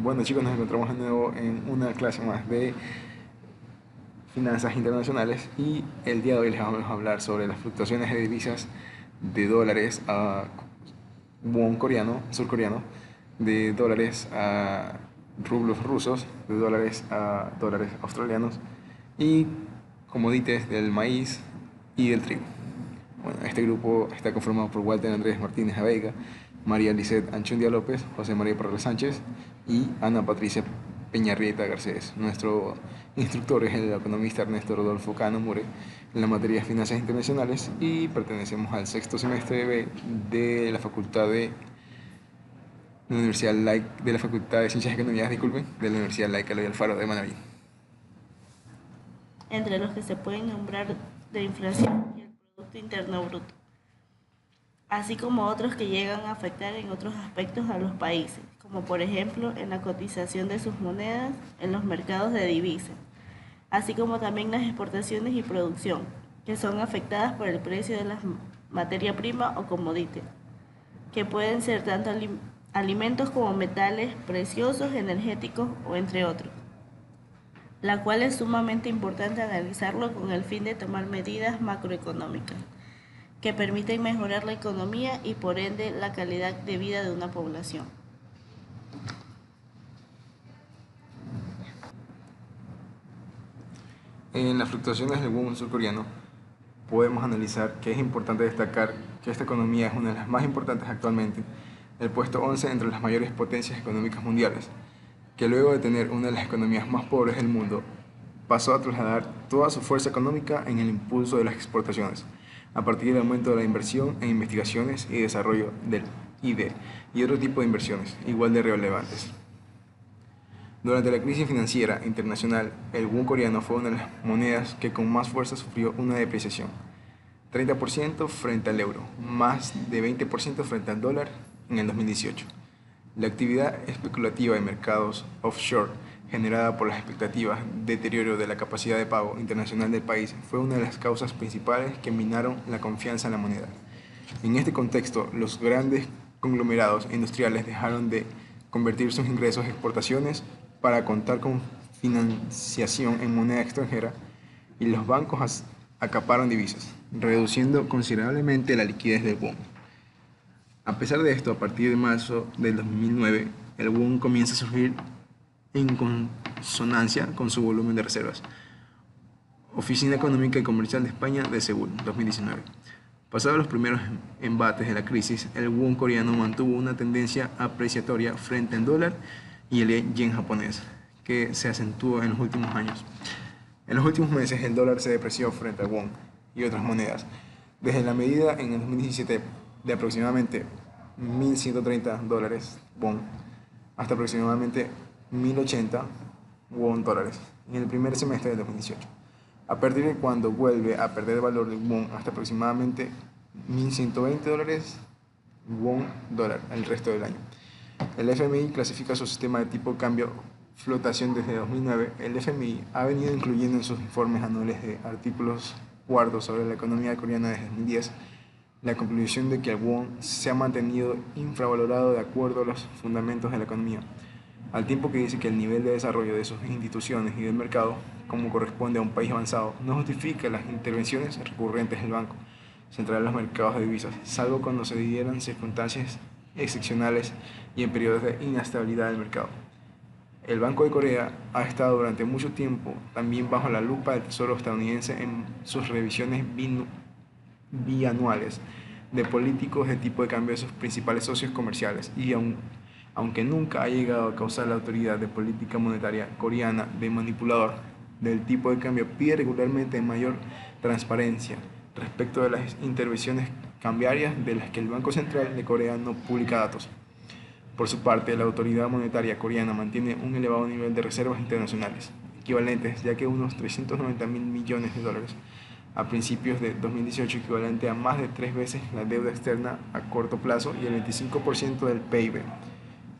Bueno chicos, nos encontramos de nuevo en una clase más de finanzas internacionales y el día de hoy les vamos a hablar sobre las fluctuaciones de divisas de dólares a won coreano, surcoreano, de dólares a rublos rusos, de dólares a dólares australianos y commodities del maíz y del trigo. Bueno, este grupo está conformado por Walter Andrés Martínez Aveiga, María Lisset Anchundia López, José María Parra Sánchez y Ana Patricia Peñarrieta Garcés. Nuestro instructor es el economista Ernesto Rodolfo Cano Mure en la materia de finanzas internacionales y pertenecemos al sexto semestre B de la Facultad de la Universidad Laica, de la Facultad de Ciencias Económicas, disculpen, de la Universidad Laica Eloy Alfaro de Manaví. Entre los que se pueden nombrar de inflación y el Producto Interno Bruto, así como otros que llegan a afectar en otros aspectos a los países, como por ejemplo en la cotización de sus monedas en los mercados de divisas, así como también las exportaciones y producción, que son afectadas por el precio de la materia prima o commodity, que pueden ser tanto alimentos como metales preciosos, energéticos o entre otros, la cual es sumamente importante analizarlo con el fin de tomar medidas macroeconómicas que permiten mejorar la economía y por ende la calidad de vida de una población. En las fluctuaciones del won surcoreano podemos analizar que es importante destacar que esta economía es una de las más importantes actualmente, el puesto 11 entre las mayores potencias económicas mundiales, que luego de tener una de las economías más pobres del mundo, pasó a trasladar toda su fuerza económica en el impulso de las exportaciones, a partir del aumento de la inversión en investigaciones y desarrollo del ID y otro tipo de inversiones, igual de relevantes. Durante la crisis financiera internacional, el won coreano fue una de las monedas que con más fuerza sufrió una depreciación, 30% frente al euro, más de 20% frente al dólar en el 2018. La actividad especulativa en mercados offshore, generada por las expectativas de deterioro de la capacidad de pago internacional del país, fue una de las causas principales que minaron la confianza en la moneda. En este contexto, los grandes conglomerados industriales dejaron de convertir sus ingresos en exportaciones para contar con financiación en moneda extranjera y los bancos acaparon divisas, reduciendo considerablemente la liquidez del won. A pesar de esto, a partir de marzo del 2009, el won comienza a surgir en consonancia con su volumen de reservas. Oficina Económica y Comercial de España de Seúl, 2019. Pasados los primeros embates de la crisis, el won coreano mantuvo una tendencia apreciatoria frente al dólar y el yen japonés, que se acentuó en los últimos años. En los últimos meses, el dólar se depreció frente al won y otras monedas, desde la medida en el 2017 de aproximadamente 1.130 dólares won hasta aproximadamente 1.080 won dólares en el primer semestre del 2018. A partir de cuando vuelve a perder valor del won hasta aproximadamente 1.120 dólares won dólar el resto del año. El FMI clasifica su sistema de tipo de cambio flotación desde 2009. El FMI ha venido incluyendo en sus informes anuales de artículos cuartos sobre la economía coreana desde 2010 la conclusión de que el won se ha mantenido infravalorado de acuerdo a los fundamentos de la economía, al tiempo que dice que el nivel de desarrollo de sus instituciones y del mercado, como corresponde a un país avanzado, no justifica las intervenciones recurrentes del Banco Central en los mercados de divisas, salvo cuando se dieran circunstancias excepcionales y en periodos de inestabilidad del mercado. El Banco de Corea ha estado durante mucho tiempo también bajo la lupa del Tesoro estadounidense en sus revisiones bianuales de políticos de tipo de cambio de sus principales socios comerciales y aunque nunca ha llegado a causar la autoridad de política monetaria coreana de manipulador del tipo de cambio, pide regularmente mayor transparencia respecto de las intervenciones cambiarias de las que el Banco Central de Corea no publica datos. Por su parte, la autoridad monetaria coreana mantiene un elevado nivel de reservas internacionales, equivalentes ya que unos 390.000 millones de dólares a principios de 2018, equivalente a más de 3 veces la deuda externa a corto plazo y el 25% del PIB.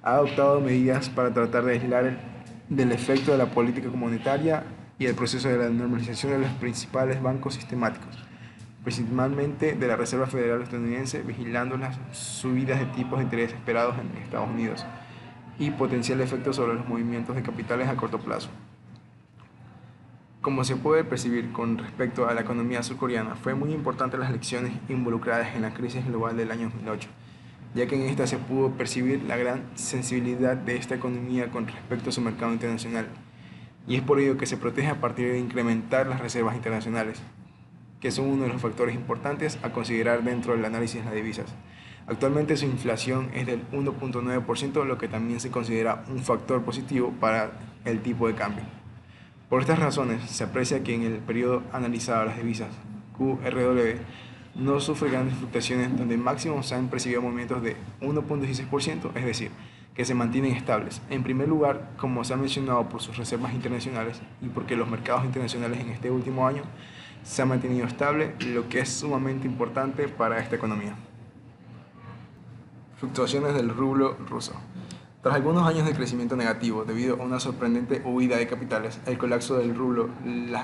Ha adoptado medidas para tratar de aislar del efecto de la política monetaria y el proceso de la normalización de los principales bancos sistemáticos, principalmente de la Reserva Federal estadounidense, vigilando las subidas de tipos de interés esperados en Estados Unidos y potencial efecto sobre los movimientos de capitales a corto plazo. Como se puede percibir con respecto a la economía surcoreana, fue muy importante las lecciones involucradas en la crisis global del año 2008, ya que en esta se pudo percibir la gran sensibilidad de esta economía con respecto a su mercado internacional, y es por ello que se protege a partir de incrementar las reservas internacionales, que son uno de los factores importantes a considerar dentro del análisis de las divisas. Actualmente su inflación es del 1.9%, lo que también se considera un factor positivo para el tipo de cambio. Por estas razones, se aprecia que en el periodo analizado las divisas QRW no sufre grandes fluctuaciones, donde máximo se han percibido movimientos de 1.16%, es decir, que se mantienen estables. En primer lugar, como se ha mencionado, por sus reservas internacionales y porque los mercados internacionales en este último año se han mantenido estable, lo que es sumamente importante para esta economía. Fluctuaciones del rublo ruso. Tras algunos años de crecimiento negativo debido a una sorprendente huida de capitales, el colapso del rublo, la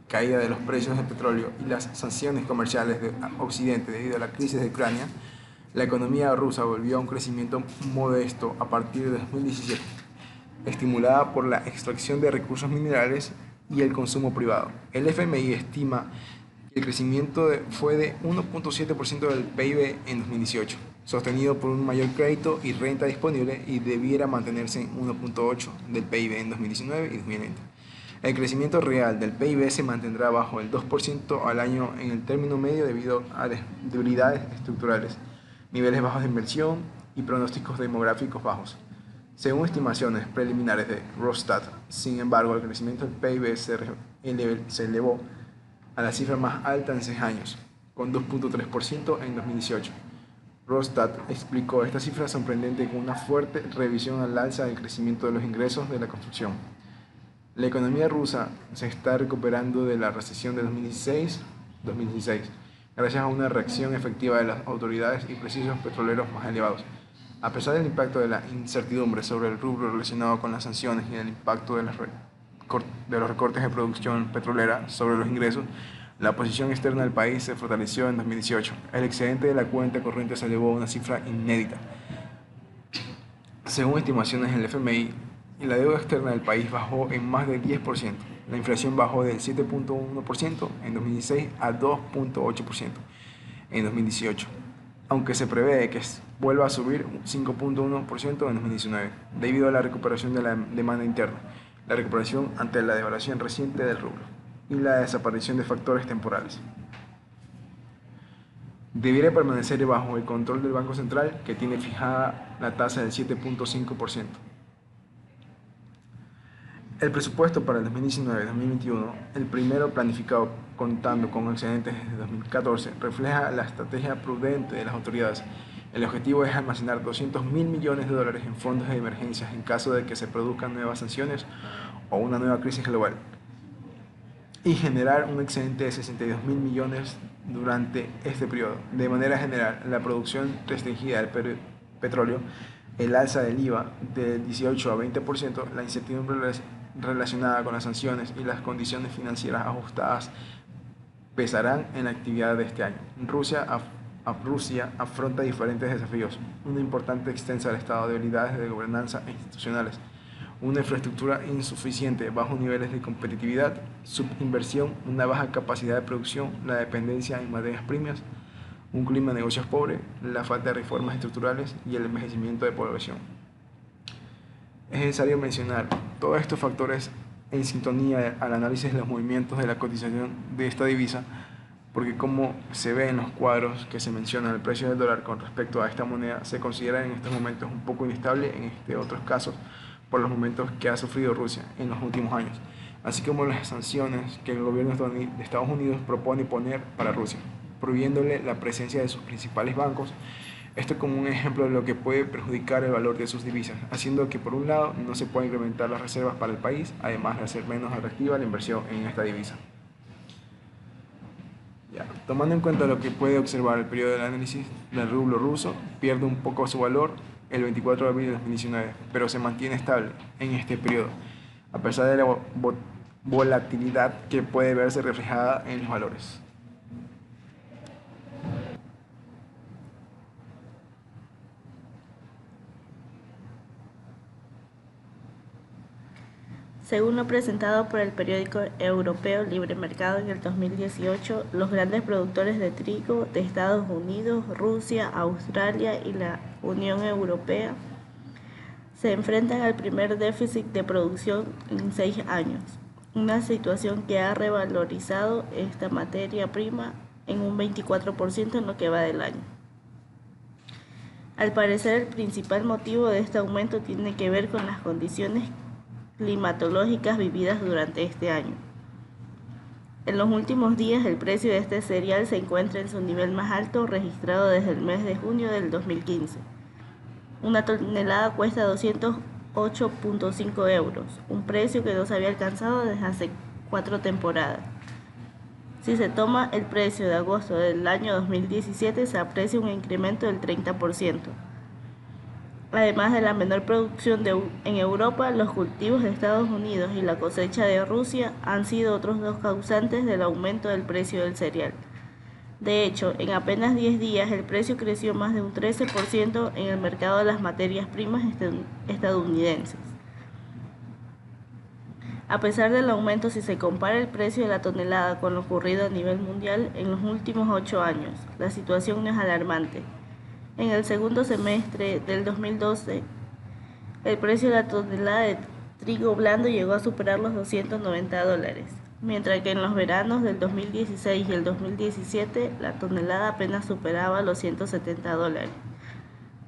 caída de los precios del petróleo y las sanciones comerciales de Occidente debido a la crisis de Ucrania, la economía rusa volvió a un crecimiento modesto a partir de 2017, estimulada por la extracción de recursos minerales y el consumo privado. El FMI estima que el crecimiento fue de 1.7% del PIB en 2018, sostenido por un mayor crédito y renta disponible, y debiera mantenerse en 1.8% del PIB en 2019 y 2020. El crecimiento real del PIB se mantendrá bajo el 2% al año en el término medio debido a debilidades estructurales, niveles bajos de inversión y pronósticos demográficos bajos. Según estimaciones preliminares de Rosstat, sin embargo, el crecimiento del PIB se elevó a la cifra más alta en 6 años, con 2.3% en 2018. Rosstat explicó esta cifra sorprendente con una fuerte revisión al alza del crecimiento de los ingresos de la construcción. La economía rusa se está recuperando de la recesión de 2016, gracias a una reacción efectiva de las autoridades y precios petroleros más elevados. A pesar del impacto de la incertidumbre sobre el rubro relacionado con las sanciones y del impacto de los recortes de producción petrolera sobre los ingresos, la posición externa del país se fortaleció en 2018. El excedente de la cuenta corriente se elevó a una cifra inédita. Según estimaciones del FMI, la deuda externa del país bajó en más del 10%. La inflación bajó del 7.1% en 2016 a 2.8% en 2018, aunque se prevé que vuelva a subir 5.1% en 2019, debido a la recuperación de la demanda interna, la recuperación ante la devaluación reciente del rublo y la desaparición de factores temporales. Debiera permanecer bajo el control del Banco Central, que tiene fijada la tasa del 7.5%. El presupuesto para el 2019-2021, el primero planificado contando con excedentes desde 2014, refleja la estrategia prudente de las autoridades. El objetivo es almacenar $200.000 millones en fondos de emergencia en caso de que se produzcan nuevas sanciones o una nueva crisis global, y generar un excedente de $62.000 millones durante este periodo. De manera general, la producción restringida del petróleo, el alza del IVA del 18 a 20%, la incertidumbre relacionada con las sanciones y las condiciones financieras ajustadas pesarán en la actividad de este año. Rusia afronta diferentes desafíos: una importante extensa del estado de debilidades de gobernanza e institucionales, una infraestructura insuficiente, bajos niveles de competitividad, subinversión, una baja capacidad de producción, la dependencia en materias primas, un clima de negocios pobre, la falta de reformas estructurales y el envejecimiento de población. Es necesario mencionar todos estos factores en sintonía al análisis de los movimientos de la cotización de esta divisa, porque como se ve en los cuadros que se menciona, el precio del dólar con respecto a esta moneda se considera en estos momentos un poco inestable en otros casos, por los momentos que ha sufrido Rusia en los últimos años, así como las sanciones que el gobierno de Estados Unidos propone poner para Rusia, prohibiéndole la presencia de sus principales bancos. Esto como un ejemplo de lo que puede perjudicar el valor de sus divisas, haciendo que por un lado no se pueda incrementar las reservas para el país, además de hacer menos atractiva la inversión en esta divisa. Tomando en cuenta lo que puede observar el periodo del análisis del rublo ruso, pierde un poco su valor el 24 de abril de 2019, pero se mantiene estable en este periodo, a pesar de la volatilidad que puede verse reflejada en los valores. Según lo presentado por el periódico europeo Libre Mercado en el 2018, los grandes productores de trigo de Estados Unidos, Rusia, Australia y la Unión Europea se enfrentan al primer déficit de producción en 6 años, una situación que ha revalorizado esta materia prima en un 24% en lo que va del año. Al parecer, el principal motivo de este aumento tiene que ver con las condiciones climatológicas vividas durante este año. En los últimos días, el precio de este cereal se encuentra en su nivel más alto registrado desde el mes de junio del 2015. Una tonelada cuesta 208.5 euros, un precio que no se había alcanzado desde hace 4 temporadas. Si se toma el precio de agosto del año 2017, se aprecia un incremento del 30%. Además de la menor producción en Europa, los cultivos de Estados Unidos y la cosecha de Rusia han sido otros dos causantes del aumento del precio del cereal. De hecho, en apenas 10 días el precio creció más de un 13% en el mercado de las materias primas estadounidenses. A pesar del aumento, si se compara el precio de la tonelada con lo ocurrido a nivel mundial en los últimos 8 años, la situación no es alarmante. En el segundo semestre del 2012, el precio de la tonelada de trigo blando llegó a superar los $290, mientras que en los veranos del 2016 y el 2017 la tonelada apenas superaba los $170.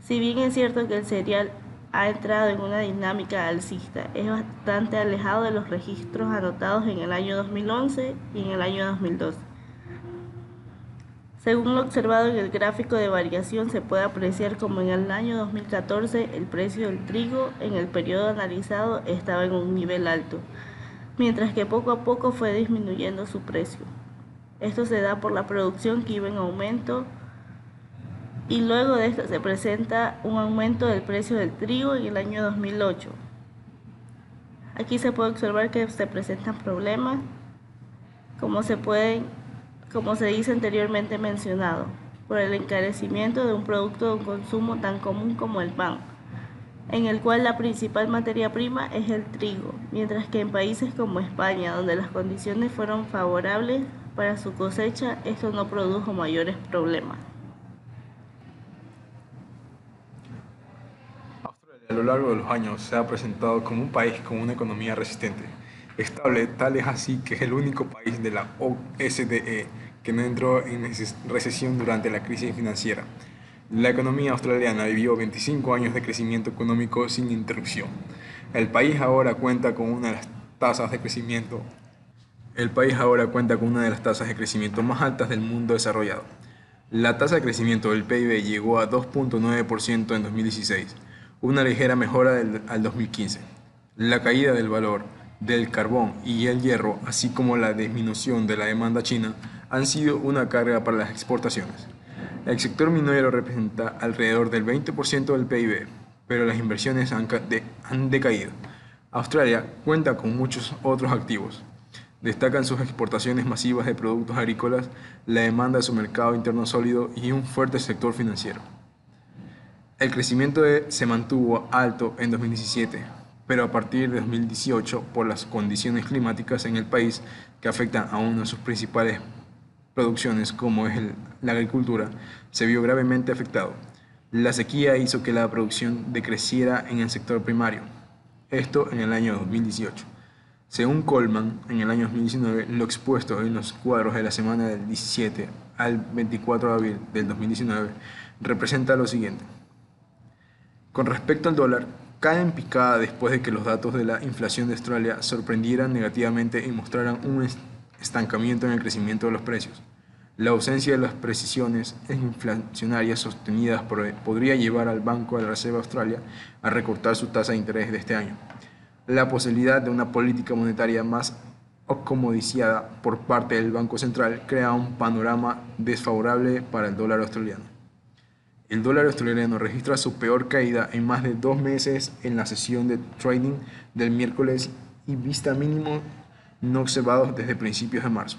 Si bien es cierto que el cereal ha entrado en una dinámica alcista, es bastante alejado de los registros anotados en el año 2011 y en el año 2012. Según lo observado en el gráfico de variación, se puede apreciar como en el año 2014 el precio del trigo en el periodo analizado estaba en un nivel alto, mientras que poco a poco fue disminuyendo su precio. Esto se da por la producción que iba en aumento y luego de esto se presenta un aumento del precio del trigo en el año 2008. Aquí se puede observar que se presentan problemas como se dice anteriormente mencionado, por el encarecimiento de un producto de un consumo tan común como el pan, en el cual la principal materia prima es el trigo, mientras que en países como España, donde las condiciones fueron favorables para su cosecha, esto no produjo mayores problemas. Australia a lo largo de los años se ha presentado como un país con una economía resistente, estable, tal es así que es el único país de la OCDE que no entró en recesión durante la crisis financiera. La economía australiana vivió 25 años de crecimiento económico sin interrupción. El país ahora cuenta con una de las tasas de crecimiento El país ahora cuenta con una de las tasas de crecimiento más altas del mundo desarrollado. La tasa de crecimiento del PIB llegó a 2.9% en 2016, una ligera mejora al 2015. La caída del valor del carbón y el hierro, así como la disminución de la demanda china, han sido una carga para las exportaciones. El sector minero representa alrededor del 20% del PIB, pero las inversiones han decaído. Australia cuenta con muchos otros activos. Destacan sus exportaciones masivas de productos agrícolas, la demanda de su mercado interno sólido y un fuerte sector financiero. El crecimiento se mantuvo alto en 2017, pero a partir de 2018, por las condiciones climáticas en el país que afectan a una de sus principales producciones, como es la agricultura, se vio gravemente afectado. La sequía hizo que la producción decreciera en el sector primario, esto en el año 2018. Según Coleman, en el año 2019, lo expuesto en los cuadros de la semana del 17 al 24 de abril del 2019 representa lo siguiente. Con respecto al dólar, cae en picada después de que los datos de la inflación de Australia sorprendieran negativamente y mostraran un estancamiento en el crecimiento de los precios. La ausencia de las precisiones inflacionarias sostenidas podría llevar al Banco de la Reserva de Australia a recortar su tasa de interés de este año. La posibilidad de una política monetaria más acomodiciada por parte del Banco Central crea un panorama desfavorable para el dólar australiano. El dólar australiano registra su peor caída en más de 2 meses en la sesión de trading del miércoles y vista mínimo no observados desde principios de marzo.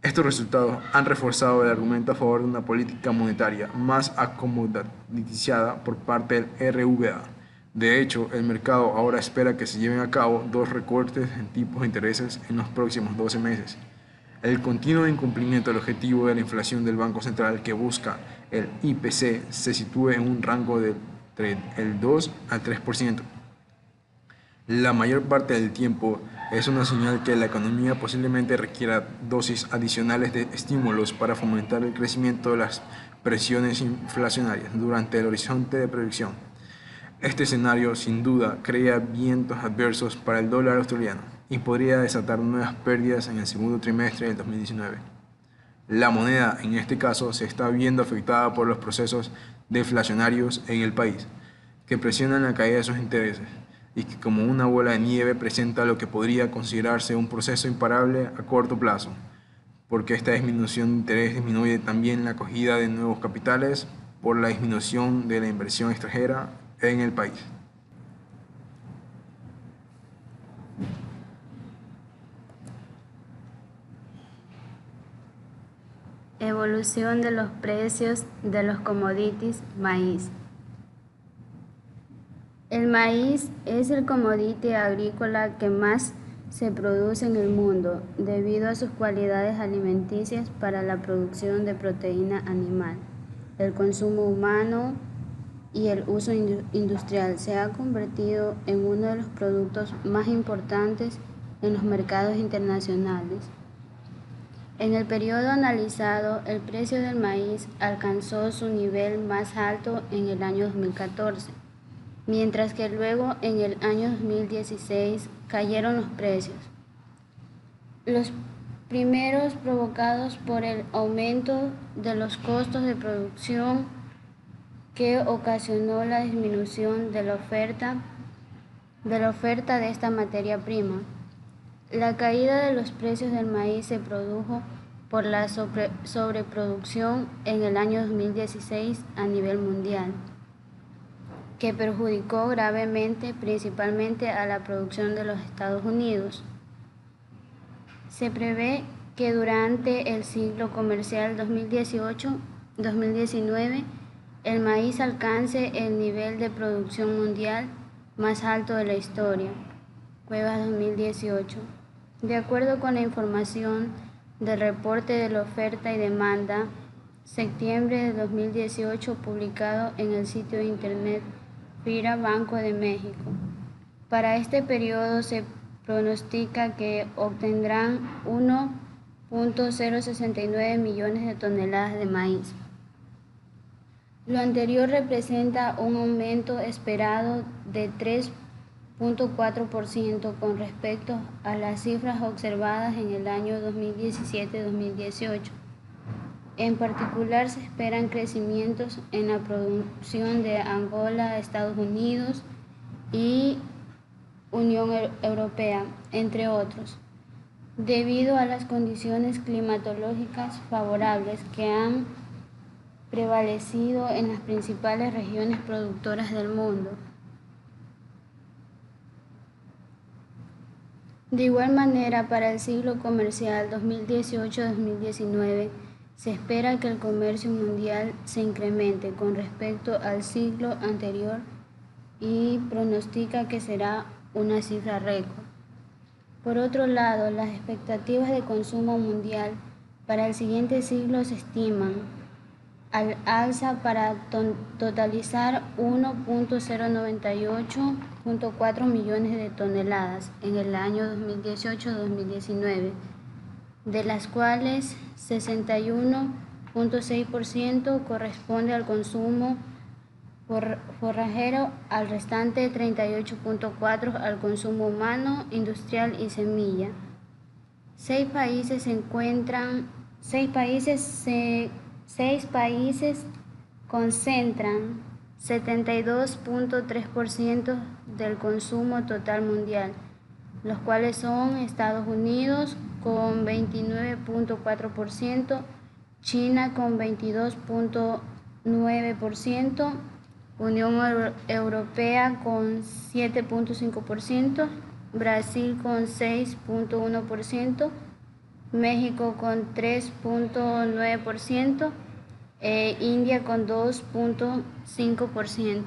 Estos resultados han reforzado el argumento a favor de una política monetaria más acomodiciada por parte del RBA. De hecho, el mercado ahora espera que se lleven a cabo dos recortes en tipos de intereses en los próximos 12 meses. El continuo incumplimiento del objetivo de la inflación del Banco Central, que busca el IPC, se sitúe en un rango de entre el 2 al 3%. La mayor parte del tiempo es una señal que la economía posiblemente requiera dosis adicionales de estímulos para fomentar el crecimiento de las presiones inflacionarias durante el horizonte de predicción. Este escenario, sin duda, crea vientos adversos para el dólar australiano y podría desatar nuevas pérdidas en el segundo trimestre del 2019. La moneda, en este caso, se está viendo afectada por los procesos deflacionarios en el país, que presionan la caída de sus intereses y que como una bola de nieve presenta lo que podría considerarse un proceso imparable a corto plazo, porque esta disminución de interés disminuye también la acogida de nuevos capitales por la disminución de la inversión extranjera en el país. Evolución de los precios de los commodities maíz. El maíz es el commodity agrícola que más se produce en el mundo debido a sus cualidades alimenticias para la producción de proteína animal, el consumo humano y el uso industrial. Se ha convertido en uno de los productos más importantes en los mercados internacionales. En el periodo analizado, el precio del maíz alcanzó su nivel más alto en el año 2014, mientras que luego en el año 2016 cayeron los precios. Los primeros provocados por el aumento de los costos de producción que ocasionó la disminución de la oferta de esta materia prima. La caída de los precios del maíz se produjo por la sobreproducción en el año 2016 a nivel mundial, que perjudicó gravemente principalmente a la producción de los Estados Unidos. Se prevé que durante el ciclo comercial 2018-2019 el maíz alcance el nivel de producción mundial más alto de la historia. Cuevas 2018. De acuerdo con la información del reporte de la oferta y demanda, septiembre de 2018, publicado en el sitio de internet FIRA Banco de México. Para este periodo se pronostica que obtendrán 1.069 millones de toneladas de maíz. Lo anterior representa un aumento esperado de 3.4% con respecto a las cifras observadas en el año 2017-2018. En particular, se esperan crecimientos en la producción de Angola, Estados Unidos y Unión Europea, entre otros, debido a las condiciones climatológicas favorables que han prevalecido en las principales regiones productoras del mundo. De igual manera, para el ciclo comercial 2018-2019, se espera que el comercio mundial se incremente con respecto al ciclo anterior y pronostica que será una cifra récord. Por otro lado, las expectativas de consumo mundial para el siguiente ciclo se estiman al alza para totalizar 1.098.4 millones de toneladas en el año 2018-2019, de las cuales 61.6% corresponde al consumo forrajero, al restante 38.4% al consumo humano, industrial y semilla. Seis países concentran 72.3% del consumo total mundial, los cuales son Estados Unidos con 29.4%, China con 22.9%, Unión Europea con 7.5%, Brasil con 6.1%, México con 3.9% e India con 2.5%.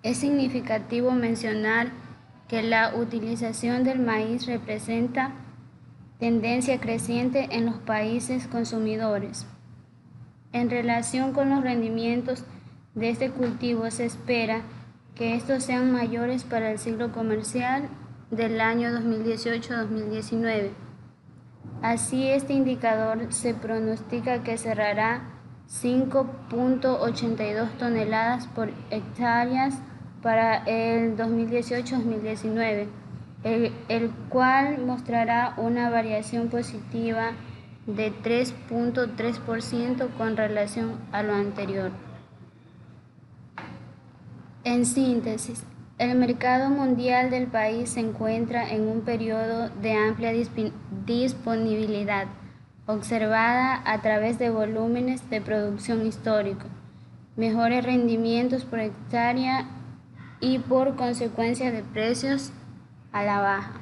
Es significativo mencionar que la utilización del maíz representa tendencia creciente en los países consumidores. En relación con los rendimientos de este cultivo, se espera que estos sean mayores para el ciclo comercial del año 2018-2019. Así, este indicador se pronostica que cerrará 5.82 toneladas por hectáreas para el 2018-2019, el cual mostrará una variación positiva de 3.3% con relación a lo anterior. En síntesis, el mercado mundial del país se encuentra en un periodo de amplia disponibilidad, observada a través de volúmenes de producción histórico, mejores rendimientos por hectárea y por consecuencia de precios a la baja.